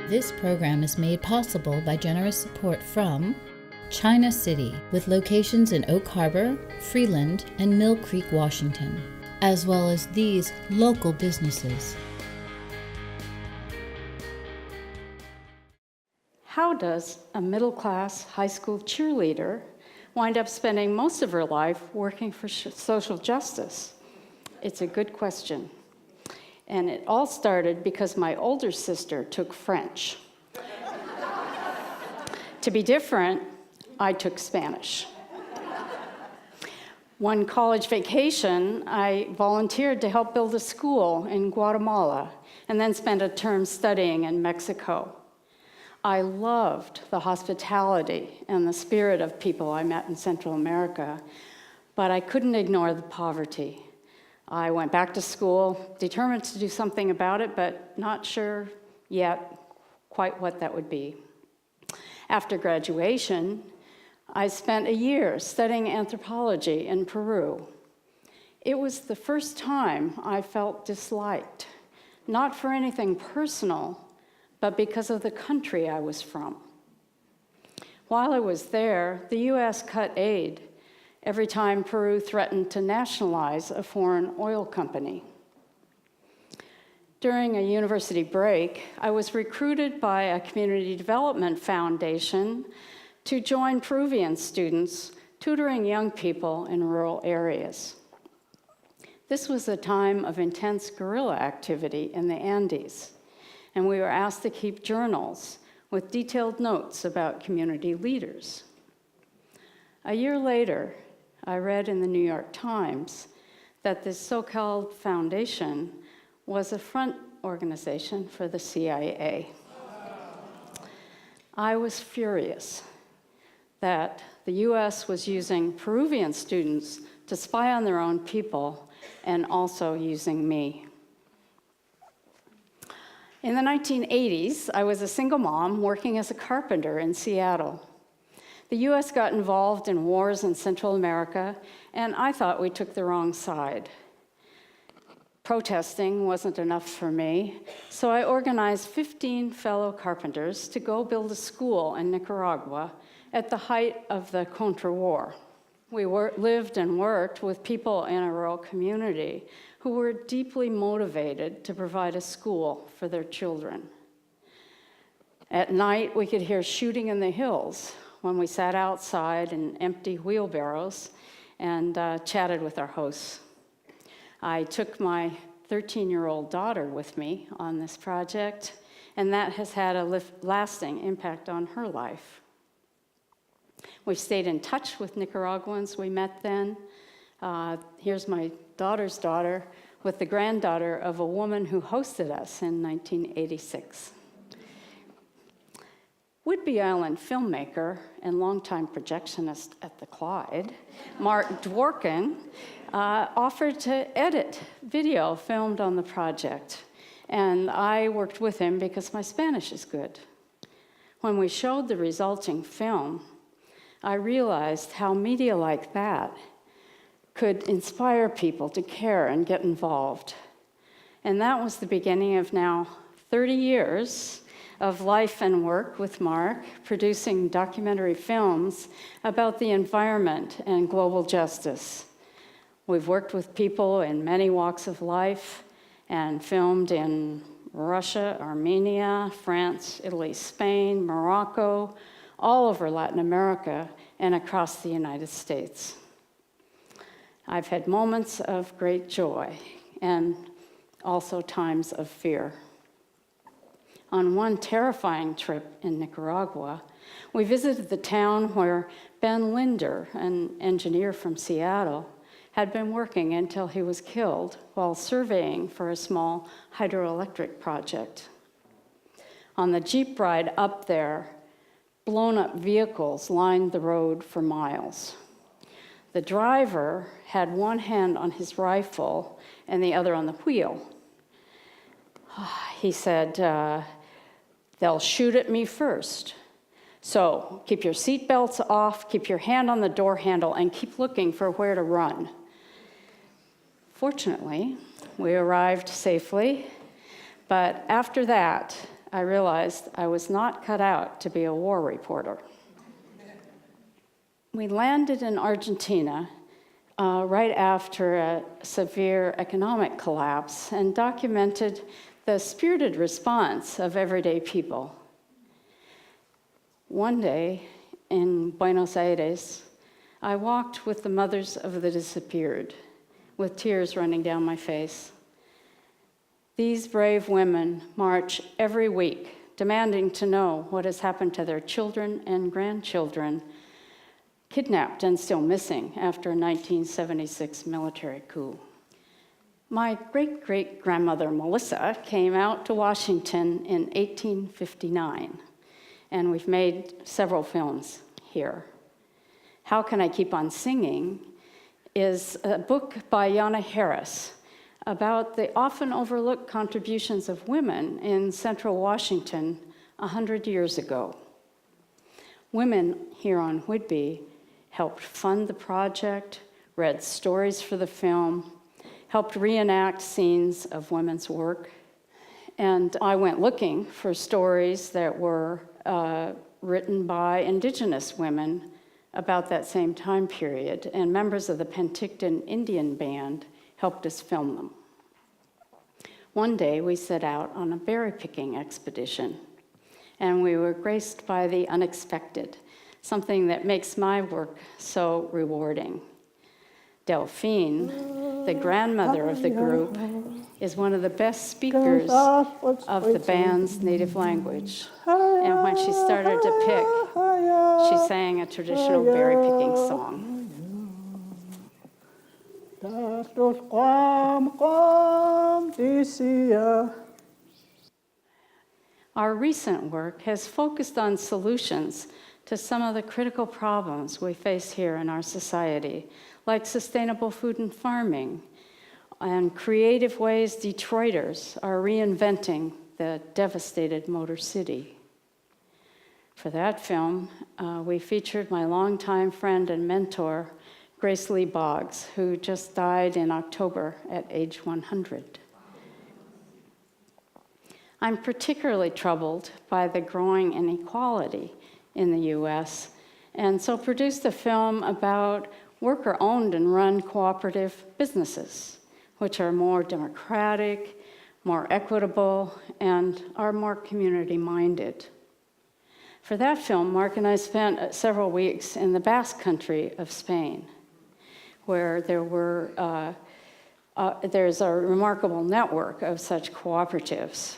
This program is made possible by generous support from China City, with locations in Oak Harbor, Freeland, and Mill Creek, Washington, as well as these local businesses. How does a middle-class high school cheerleader wind up spending most of her life working for social justice? It's a good question. And it all started because my older sister took French. To be different, I took Spanish. One college vacation, I volunteered to help build a school in Guatemala and then spent a term studying in Mexico. I loved the hospitality and the spirit of people I met in Central America, but I couldn't ignore the poverty. I went back to school, determined to do something about it, but not sure yet quite what that would be. After graduation, I spent a year studying anthropology in Peru. It was the first time I felt disliked, not for anything personal, but because of the country I was from. While I was there, the U.S. cut aid every time Peru threatened to nationalize a foreign oil company. During a university break, I was recruited by a community development foundation to join Peruvian students tutoring young people in rural areas. This was a time of intense guerrilla activity in the Andes, and we were asked to keep journals with detailed notes about community leaders. A year later, I read in the New York Times that this so-called foundation was a front organization for the CIA. I was furious that the US was using Peruvian students to spy on their own people and also using me. In the 1980s, I was a single mom working as a carpenter in Seattle. The US got involved in wars in Central America, and I thought we took the wrong side. Protesting wasn't enough for me, so I organized 15 fellow carpenters to go build a school in Nicaragua at the height of the Contra War. We lived and worked with people in a rural community who were deeply motivated to provide a school for their children. At night, we could hear shooting in the hills when we sat outside in empty wheelbarrows and chatted with our hosts. I took my 13-year-old daughter with me on this project, and that has had a lasting impact on her life. We've stayed in touch with Nicaraguans we met then. Here's my daughter's daughter with the granddaughter of a woman who hosted us in 1986. Whidbey Island filmmaker and longtime projectionist at the Clyde, Mark Dworkin, offered to edit video filmed on the project, and I worked with him because my Spanish is good. When we showed the resulting film, I realized how media like that could inspire people to care and get involved. And that was the beginning of now 30 years of life and work with Mark, producing documentary films about the environment and global justice. We've worked with people in many walks of life and filmed in Russia, Armenia, France, Italy, Spain, Morocco, all over Latin America and across the United States. I've had moments of great joy and also times of fear. On one terrifying trip in Nicaragua, we visited the town where Ben Linder, an engineer from Seattle, had been working until he was killed while surveying for a small hydroelectric project. On the Jeep ride up there, blown-up vehicles lined the road for miles. The driver had one hand on his rifle and the other on the wheel. He said, "They'll shoot at me first. So keep your seatbelts off, keep your hand on the door handle, and keep looking for where to run." Fortunately, we arrived safely, but after that, I realized I was not cut out to be a war reporter. We landed in Argentina right after a severe economic collapse and documented the spirited response of everyday people. One day in Buenos Aires, I walked with the mothers of the disappeared, with tears running down my face. These brave women march every week, demanding to know what has happened to their children and grandchildren, kidnapped and still missing after a 1976 military coup. My great-great-grandmother Melissa came out to Washington in 1859, and we've made several films here. How Can I Keep on Singing is a book by Yana Harris about the often overlooked contributions of women in central Washington 100 years ago. Women here on Whidbey helped fund the project, read stories for the film, helped reenact scenes of women's work. And I went looking for stories that were written by Indigenous women about that same time period, and members of the Penticton Indian Band helped us film them. One day we set out on a berry picking expedition, and we were graced by the unexpected, something that makes my work so rewarding. Delphine, the grandmother of the group, is one of the best speakers of the band's native language. And when she started to pick, she sang a traditional berry picking song. Our recent work has focused on solutions to some of the critical problems we face here in our society, like sustainable food and farming, and creative ways Detroiters are reinventing the devastated Motor City. For that film, we featured my longtime friend and mentor, Grace Lee Boggs, who just died in October at age 100. I'm particularly troubled by the growing inequality in the US, and so produced a film about worker-owned and run cooperative businesses, which are more democratic, more equitable, and are more community-minded. For that film, Mark and I spent several weeks in the Basque Country of Spain, where there's a remarkable network of such cooperatives.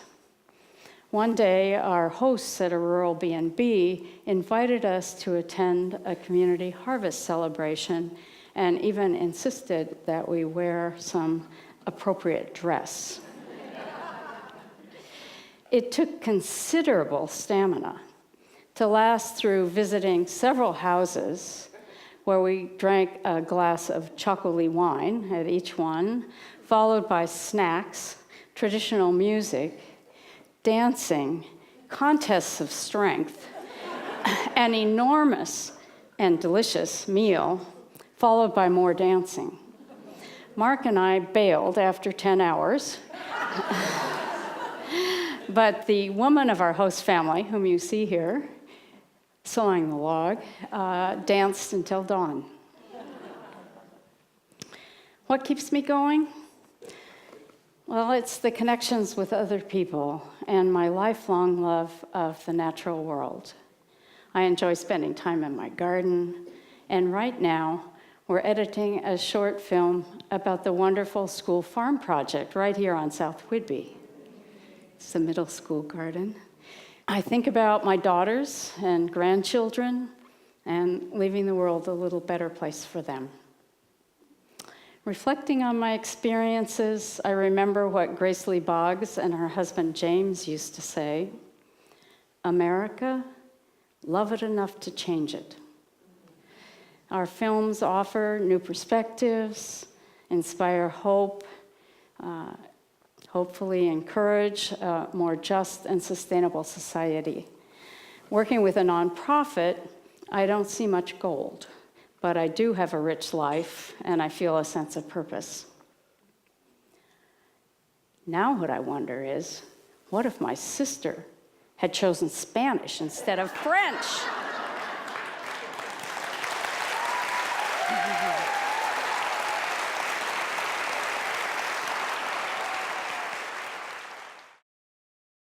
One day, our hosts at a rural B&B invited us to attend a community harvest celebration and even insisted that we wear some appropriate dress. It took considerable stamina to last through visiting several houses where we drank a glass of chocolate wine at each one, followed by snacks, traditional music, dancing, contests of strength, an enormous and delicious meal, followed by more dancing. Mark and I bailed after 10 hours, but the woman of our host family, whom you see here, sawing the log, danced until dawn. What keeps me going? Well, it's the connections with other people and my lifelong love of the natural world. I enjoy spending time in my garden, and right now, we're editing a short film about the wonderful school farm project right here on South Whidbey. It's the middle school garden. I think about my daughters and grandchildren and leaving the world a little better place for them. Reflecting on my experiences, I remember what Grace Lee Boggs and her husband James used to say, "America, love it enough to change it." Our films offer new perspectives, inspire hope, hopefully encourage a more just and sustainable society. Working with a nonprofit, I don't see much gold, but I do have a rich life, and I feel a sense of purpose. Now what I wonder is, what if my sister had chosen Spanish instead of French.